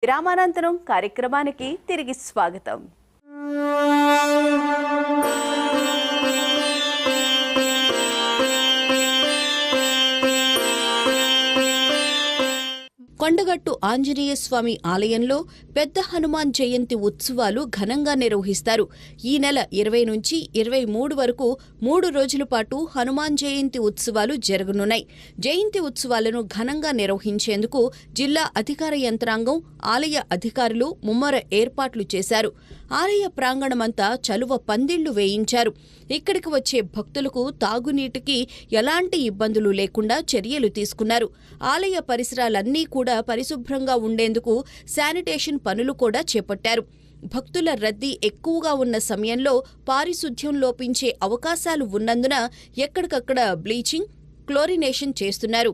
విరామానంతరం కార్యక్రమానికి తిరిగి స్వాగతం. కొండగట్టు ఆంజనేయ స్వామి ఆలయంలో పెద్ద హనుమాన్ జయంతి ఉత్సవాలు ఘనంగా నిర్వహిస్తారు. ఈ నెల 20 నుంచి 23 వరకు 3 రోజుల పాటు హనుమాన్ జయంతి ఉత్సవాలు జరగనున్నాయి. జయంతి ఉత్సవాలను ఘనంగా నిర్వహించేందుకు జిల్లా అధికార యంత్రాంగం, ఆలయ అధికారులు ముమ్మర ఏర్పాట్లు చేశారు. ఆలయ ప్రాంగణమంతా చలువ పందిళ్లు వేయించారు. ఇక్కడికి వచ్చే భక్తులకు తాగునీటికి ఎలాంటి ఇబ్బందులు లేకుండా చర్యలు తీసుకున్నారు. ఆలయ పరిసరాలన్నీ కూడా పరిశుభ్రంగా ఉండేందుకు శానిటేషన్ పనులు కూడా చేపట్టారు. భక్తుల రద్దీ ఎక్కువగా ఉన్న సమయంలో పారిశుధ్యం లోపించే అవకాశాలు ఉన్నందున ఎక్కడికక్కడ బ్లీచింగ్, క్లోరినేషన్ చేస్తున్నారు.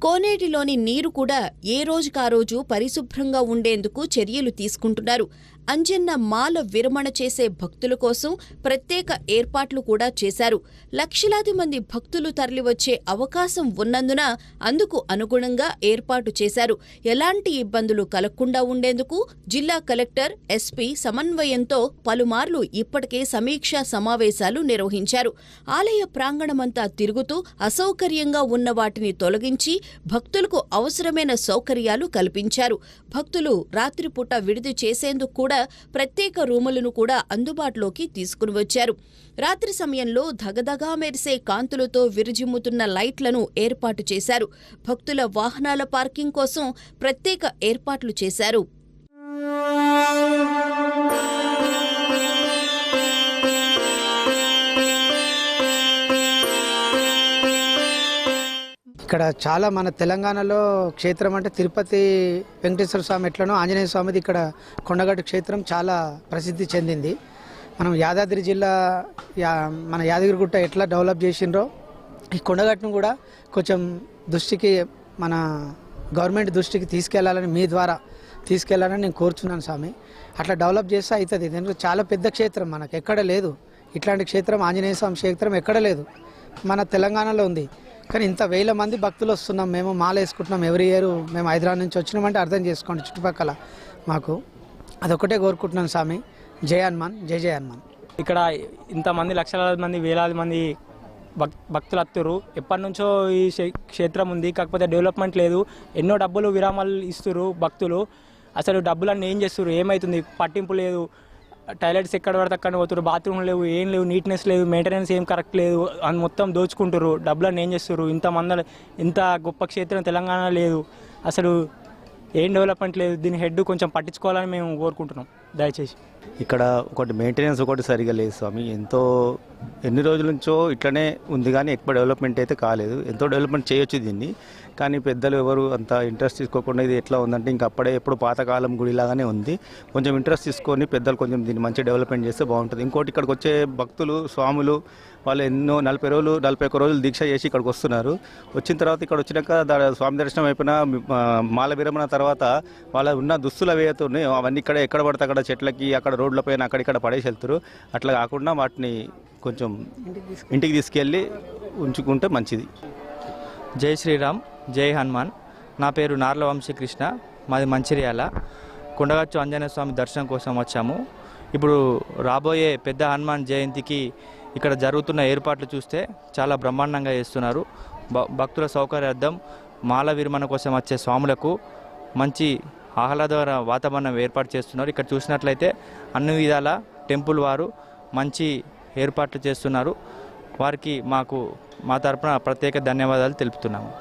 కోనేటిలోని నీరు కూడా ఏ రోజుకారోజు పరిశుభ్రంగా ఉండేందుకు చర్యలు తీసుకుంటున్నారు. అంజన్న మాల విరమణ చేసే భక్తుల కోసం ప్రత్యేక ఏర్పాట్లు కూడా చేశారు. లక్షలాది మంది భక్తులు తరలివచ్చే అవకాశం ఉన్నందున అందుకు అనుగుణంగా ఏర్పాటు చేశారు. ఎలాంటి ఇబ్బందులు కలగకుండా ఉండేందుకు జిల్లా కలెక్టర్, ఎస్పీ సమన్వయంతో పలుమార్లు ఇప్పటికే సమీక్షా సమావేశాలు నిర్వహించారు. ఆలయ ప్రాంగణమంతా తిరుగుతూ అసౌకర్యంగా ఉన్న వాటిని తొలగించి భక్తులకు అవసరమైన సౌకర్యాలు కల్పించారు. భక్తులు రాత్రిపూట విడిది చేసేందుకు కూడా ప్రత్యేక రూములను కూడా అందుబాటులోకి తీసుకుని వచ్చారు. రాత్రి సమయంలో ధగధగా మెరిసే కాంతులతో విరజిమ్ముతున్న లైట్లను ఏర్పాటు చేశారు. భక్తుల వాహనాల పార్కింగ్ కోసం ప్రత్యేక ఏర్పాట్లు చేశారు. ఇక్కడ చాలా మన తెలంగాణలో క్షేత్రం అంటే తిరుపతి వెంకటేశ్వర స్వామి ఎట్లనో ఆంజనేయ స్వామిది ఇక్కడ కొండగట్టు క్షేత్రం చాలా ప్రసిద్ధి చెందింది. మనం యాదాద్రి జిల్లా మన యాదగిరిగుట్ట ఎట్లా డెవలప్ చేసిండ్రో ఈ కొండగట్టును కూడా కొంచెం దృష్టికి మన గవర్నమెంట్ దృష్టికి తీసుకెళ్లాలని, మీ ద్వారా తీసుకెళ్లాలని నేను కోరుచున్నాను స్వామి. అట్లా డెవలప్ చేస్తే అవుతుంది. ఎందుకంటే చాలా పెద్ద క్షేత్రం, మనకు ఎక్కడ లేదు ఇట్లాంటి క్షేత్రం. ఆంజనేయ స్వామి క్షేత్రం ఎక్కడ లేదు, మన తెలంగాణలో ఉంది. కానీ ఇంత వేల మంది భక్తులు వస్తున్నాం, మేము మాల వేసుకుంటున్నాం ఎవ్రీ ఇయర్. మేము హైదరాబాద్ నుంచి వచ్చినామంటే అర్థం చేసుకోండి చుట్టుపక్కల. మాకు అదొక్కటే కోరుకుంటున్నాను స్వామి. జై హనుమాన్, జై జై హనుమాన్. ఇక్కడ ఇంతమంది లక్షలాది మంది, వేలాది మంది భక్తులు వస్తున్నారు. ఎప్పటి నుంచో ఈ క్షేత్రం ఉంది, కాకపోతే డెవలప్మెంట్ లేదు. ఎన్నో డబ్బులు విరామాలు ఇస్తున్నారు భక్తులు. అసలు డబ్బులన్నీ ఏం చేస్తారు, ఏమవుతుంది పట్టింపు లేదు. టాయిలెట్స్ ఎక్కడ పడితే అక్కడ పోతున్నారు, బాత్రూమ్ లేవు, ఏం లేవు, నీట్నెస్ లేదు, మెయింటెనెన్స్ ఏం కరెక్ట్ లేదు. అని మొత్తం దోచుకుంటారు. డబ్బులన్నీ ఏం చేస్తారు. ఇంత గొప్ప క్షేత్రం తెలంగాణ లేదు, అసలు ఏం డెవలప్మెంట్ లేదు. దీని హెడ్ కొంచెం పట్టించుకోవాలని మేము కోరుకుంటున్నాం దయచేసి. ఇక్కడ ఒకటి మెయింటెనెన్స్ ఒకటి సరిగా లేదు స్వామి. ఎన్ని రోజుల నుంచో ఇట్లనే ఉంది, కానీ ఎక్కువ డెవలప్మెంట్ అయితే కాలేదు. ఎంతో డెవలప్మెంట్ చేయొచ్చు దీన్ని, కానీ పెద్దలు ఎవరు అంత ఇంట్రెస్ట్ తీసుకోకుండా ఇది ఎట్లా ఉందంటే ఇంకా అప్పుడే ఎప్పుడు పాతకాలం గుడిలాగానే ఉంది. కొంచెం ఇంట్రెస్ట్ తీసుకొని పెద్దలు కొంచెం దీన్ని మంచి డెవలప్మెంట్ చేస్తే బాగుంటుంది. ఇంకోటి ఇక్కడికి వచ్చే భక్తులు, స్వాములు వాళ్ళు ఎన్నో 41 రోజులు దీక్ష చేసి ఇక్కడికి వస్తున్నారు. వచ్చిన తర్వాత ఇక్కడ వచ్చినాక స్వామి దర్శనం అయిపోయిన మాల విరమణ తర్వాత వాళ్ళ ఉన్న దుస్తులు వేయతున్నాయి, అవన్నీ ఎక్కడ పడితే అక్కడ చెట్లకి, అక్కడ రోడ్ల పైన అక్కడిక్కడ పడేసి వెళ్తారు. అట్లా కాకుండా వాటిని కొంచెం ఇంటికి తీసుకెళ్ళి ఉంచుకుంటే మంచిది. జై శ్రీరామ్, జై హనుమాన్. నా పేరు నార్ల వంశీకృష్ణ, మాది మంచిర్యాల. కొండగట్టు ఆంజనేయ స్వామి దర్శనం కోసం వచ్చాము. ఇప్పుడు రాబోయే పెద్ద హనుమాన్ జయంతికి ఇక్కడ జరుగుతున్న ఏర్పాట్లు చూస్తే చాలా బ్రహ్మాండంగా చేస్తున్నారు. భక్తుల సౌకర్యార్థం మాల విరమణ కోసం వచ్చే స్వాములకు మంచి ఆహ్లాదకర వాతావరణం ఏర్పాటు చేస్తున్నారు. ఇక్కడ చూసినట్లయితే అన్ని విధాల టెంపుల్ వారు మంచి ఏర్పాట్లు చేస్తున్నారు. వారికి మా తరపున ప్రత్యేక ధన్యవాదాలు తెలుపుతున్నాము.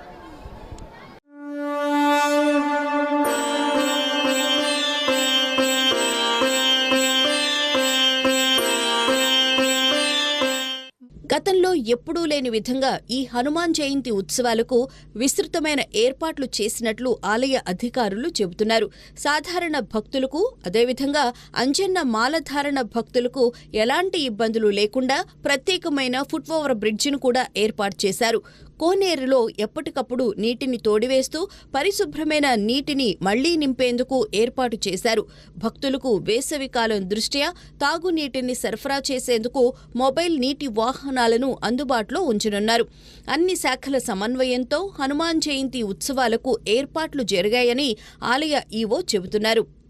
గతంలో ఎప్పుడూ లేని విధంగా ఈ హనుమాన్ జయంతి ఉత్సవాలకు విస్తృతమైన ఏర్పాట్లు చేసినట్లు ఆలయ అధికారులు చెబుతున్నారు. సాధారణ భక్తులకు, అదేవిధంగా అంజన్న మాలధారణ భక్తులకు ఎలాంటి ఇబ్బందులు లేకుండా ప్రత్యేకమైన ఫుట్ ఓవర్ బ్రిడ్జిను కూడా ఏర్పాటు చేశారు. కోనేరులో ఎప్పటికప్పుడు నీటిని తోడివేస్తూ పరిశుభ్రమైన నీటిని మళ్లీ నింపేందుకు ఏర్పాటు చేశారు. భక్తులకు వేసవికాలం దృష్ట్యా తాగునీటిని సరఫరా చేసేందుకు మొబైల్ నీటి వాహనాలను అందుబాటులో ఉంచనున్నారు. అన్ని శాఖల సమన్వయంతో హనుమాన్ జయంతి ఉత్సవాలకు ఏర్పాట్లు జరిగాయని ఆలయ ఈవో చెబుతున్నారు.